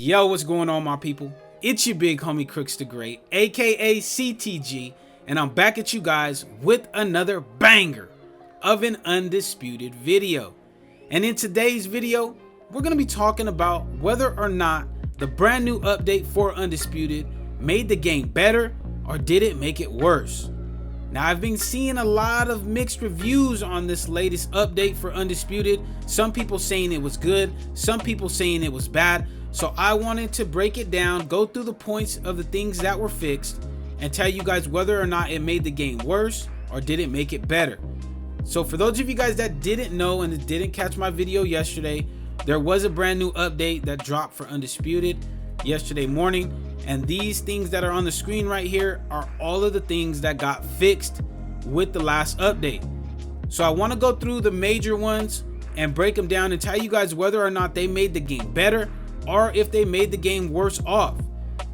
Yo, what's going on, my people? It's your big homie Crooks the Great, aka CTG, and I'm back at you guys with another banger of an Undisputed video. And in today's video, we're going to be talking about whether or not the brand new update for Undisputed made the game better or did it make it worse. Now, I've been seeing a lot of mixed reviews on this latest update for Undisputed. Some people saying it was good, some people saying it was bad. So I wanted to break it down, go through the points of the things that were fixed, and tell you guys whether or not it made the game worse or did it make it better. So for those of you guys that didn't know and didn't catch my video yesterday, there was a brand new update that dropped for Undisputed yesterday morning. And these things that are on the screen right here are all of the things that got fixed with the last update. So I want to go through the major ones and break them down and tell you guys whether or not they made the game better or if they made the game worse off.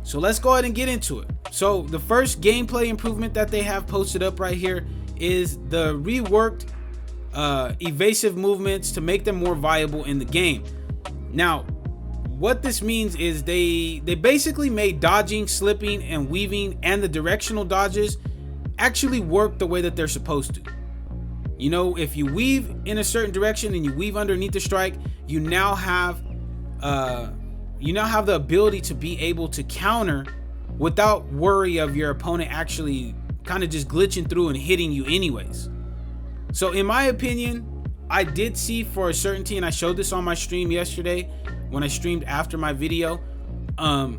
So let's go ahead and get into it. So the first gameplay improvement that they have posted up right here is the reworked evasive movements to make them more viable in the game. Now, what this means is they basically made dodging, slipping, and weaving and the directional dodges actually work the way that they're supposed to. You know, if you weave in a certain direction and you weave underneath the strike, you now have the ability to be able to counter without worry of your opponent actually kind of just glitching through and hitting you anyways. So in my opinion, I did see for a certainty, and I showed this on my stream yesterday when I streamed after my video,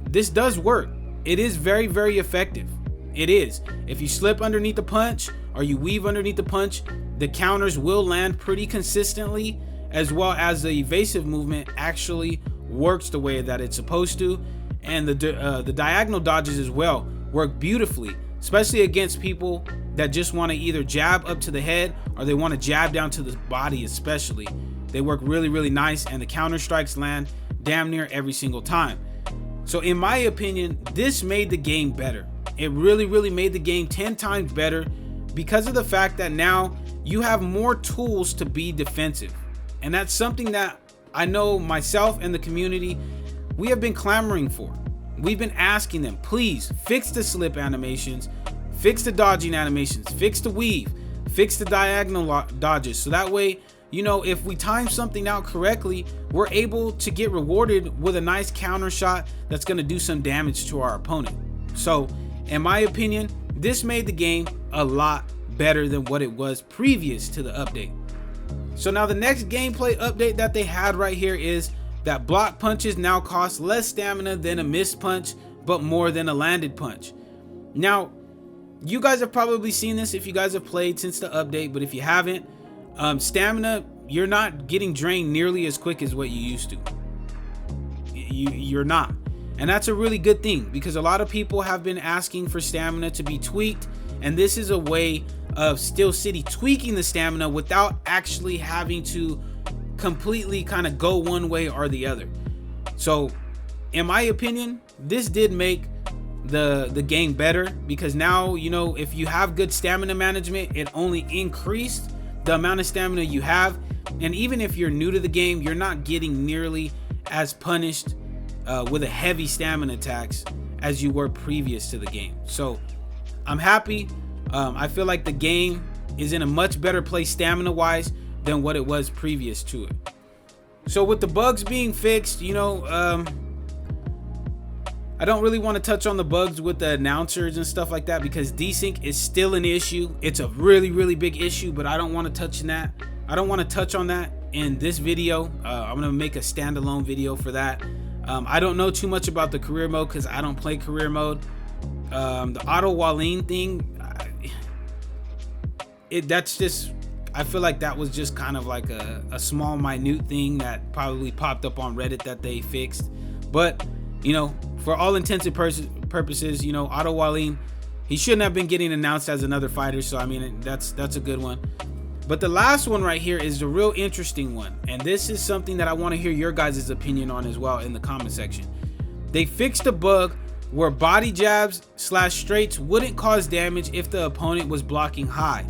this does work. It is very, very effective. It is. If you slip underneath the punch or you weave underneath the punch, the counters will land pretty consistently, as well as the evasive movement actually works the way that it's supposed to, and the diagonal dodges as well work beautifully, especially against people that just want to either jab up to the head or they want to jab down to the body. Especially, they work really, really nice, and the counter strikes land damn near every single time. So in my opinion, this made the game better. It really, really made the game 10 times better because of the fact that now you have more tools to be defensive. And that's something that I know myself and the community, we have been clamoring for. We've been asking them, please fix the slip animations, fix the dodging animations, fix the weave, fix the diagonal dodges. So that way, you know, if we time something out correctly, we're able to get rewarded with a nice counter shot that's going to do some damage to our opponent. So in my opinion, this made the game a lot better than what it was previous to the update. So now the next gameplay update that they had right here is that block punches now cost less stamina than a missed punch, but more than a landed punch. Now, you guys have probably seen this if you guys have played since the update, but if you haven't, stamina, you're not getting drained nearly as quick as what you used to. You're not. And that's a really good thing, because a lot of people have been asking for stamina to be tweaked, and this is a way of Steel City tweaking the stamina without actually having to completely kind of go one way or the other. So in my opinion, this did make the game better, because now, you know, if you have good stamina management, it only increased the amount of stamina you have. And even if you're new to the game, you're not getting nearly as punished with a heavy stamina tax as you were previous to the game. So I'm happy. I feel like the game is in a much better place stamina wise than what it was previous to it. So with the bugs being fixed, you know, I don't really want to touch on the bugs with the announcers and stuff like that, because desync is still an issue. It's a really, really big issue, but I don't want to touch on that. I don't want to touch on that in this video. I'm gonna make a standalone video for that. I don't know too much about the career mode because I don't play career mode. The auto walling thing, that's just, I feel like that was just kind of like a small minute thing that probably popped up on Reddit that they fixed. But you know, for all intents and purposes, you know, Auto Walling, he shouldn't have been getting announced as another fighter. So I mean, that's a good one. But the last one right here is the real interesting one, and this is something that I want to hear your guys' opinion on as well in the comment section. They fixed a bug where body jabs / straights wouldn't cause damage if the opponent was blocking high.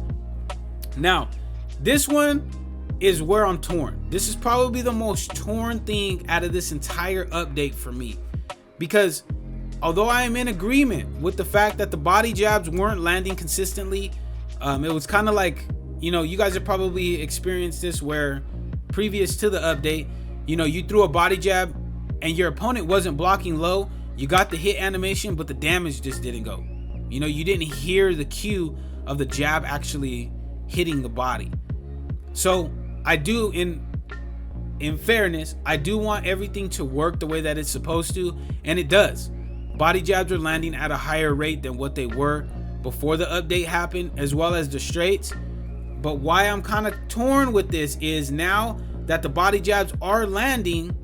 Now, this one is where I'm torn. This is probably the most torn thing out of this entire update for me. Because although I am in agreement with the fact that the body jabs weren't landing consistently, it was kind of like, you know, you guys have probably experienced this where previous to the update, you know, you threw a body jab and your opponent wasn't blocking low. You got the hit animation, but the damage just didn't go. You know, you didn't hear the cue of the jab actually hitting the body. So I do, in fairness, I do want everything to work the way that it's supposed to, and it does. Body jabs are landing at a higher rate than what they were before the update happened, as well as the straights. But why I'm kind of torn with this is now that the body jabs are landing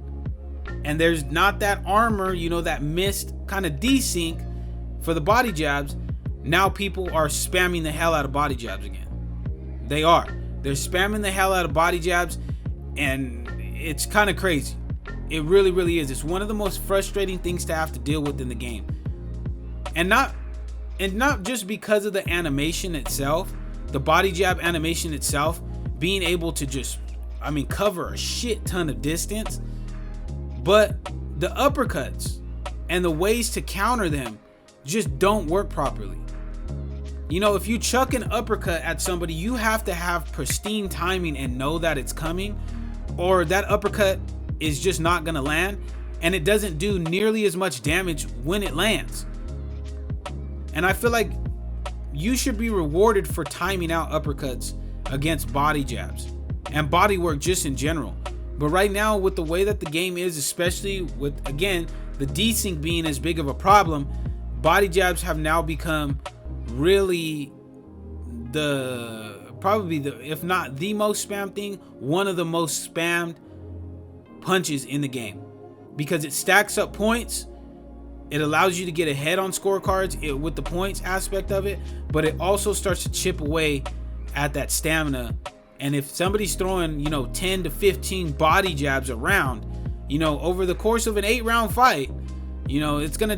and there's not that armor, you know, that missed kind of desync for the body jabs, now people are spamming the hell out of body jabs again. They are. They're spamming the hell out of body jabs, and it's kind of crazy. It really, really is. It's one of the most frustrating things to have to deal with in the game. And not just because of the animation itself, the body jab animation itself, being able to just, I mean, cover a shit ton of distance, but the uppercuts and the ways to counter them just don't work properly. You know, if you chuck an uppercut at somebody, you have to have pristine timing and know that it's coming, or that uppercut is just not gonna land, and it doesn't do nearly as much damage when it lands. And I feel like you should be rewarded for timing out uppercuts against body jabs and body work just in general. But right now, with the way that the game is, especially with, again, the desync being as big of a problem, body jabs have now become really probably if not the most spammed thing, one of the most spammed punches in the game, because it stacks up points. It allows you to get ahead on scorecards with the points aspect of it, but it also starts to chip away at that stamina. And if somebody's throwing, you know, 10 to 15 body jabs around, you know, over the course of an 8-round fight, you know, it's gonna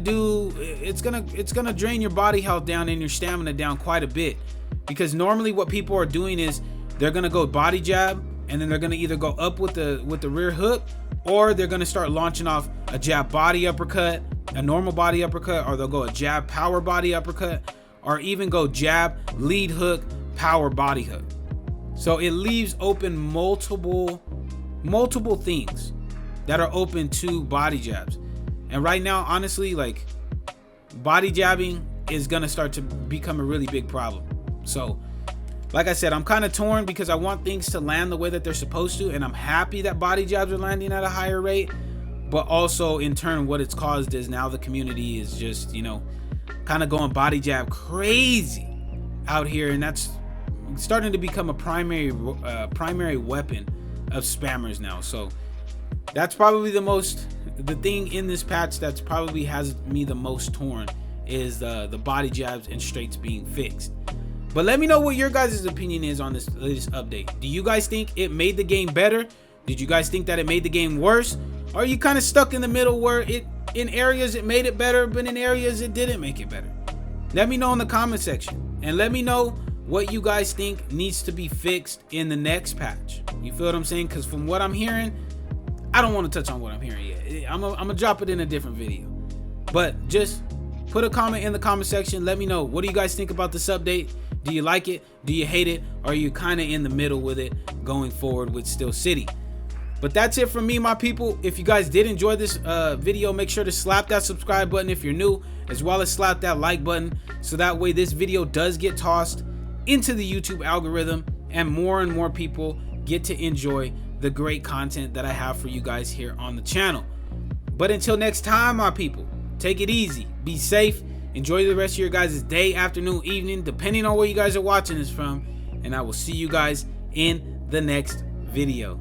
drain your body health down and your stamina down quite a bit. Because normally what people are doing is they're gonna go body jab, and then they're gonna either go up with the rear hook, or they're gonna start launching off a jab body uppercut, a normal body uppercut, or they'll go a jab power body uppercut, or even go jab lead hook power body hook. So it leaves open multiple things that are open to body jabs. And right now, honestly, like, body jabbing is gonna start to become a really big problem. So like I said, I'm kind of torn because I want things to land the way that they're supposed to, and I'm happy that body jabs are landing at a higher rate. But also, in turn, what it's caused is now the community is just, you know, kind of going body jab crazy out here, and that's starting to become a primary weapon of spammers now. So that's probably the thing in this patch that's probably has me the most torn is the body jabs and straights being fixed. But let me know what your guys' opinion is on this latest update. Do you guys think it made the game better? Did you guys think that it made the game worse? Or are you kind of stuck in the middle where in areas it made it better, but in areas it didn't make it better? Let me know in the comment section, and let me know what you guys think needs to be fixed in the next patch. You feel what I'm saying? Because from what I'm hearing, I don't want to touch on what I'm hearing yet. I'm gonna drop it in a different video. But just put a comment in the comment section. Let me know, what do you guys think about this update? Do you like it? Do you hate it? Or are you kind of in the middle with it going forward with Steel City? But that's it from me, my people. If you guys did enjoy this video, make sure to slap that subscribe button if you're new, as well as slap that like button, so that way this video does get tossed into the YouTube algorithm and more people get to enjoy the great content that I have for you guys here on the channel. But until next time, my people, take it easy, be safe, enjoy the rest of your guys' day, afternoon, evening, depending on where you guys are watching this from, and I will see you guys in the next video.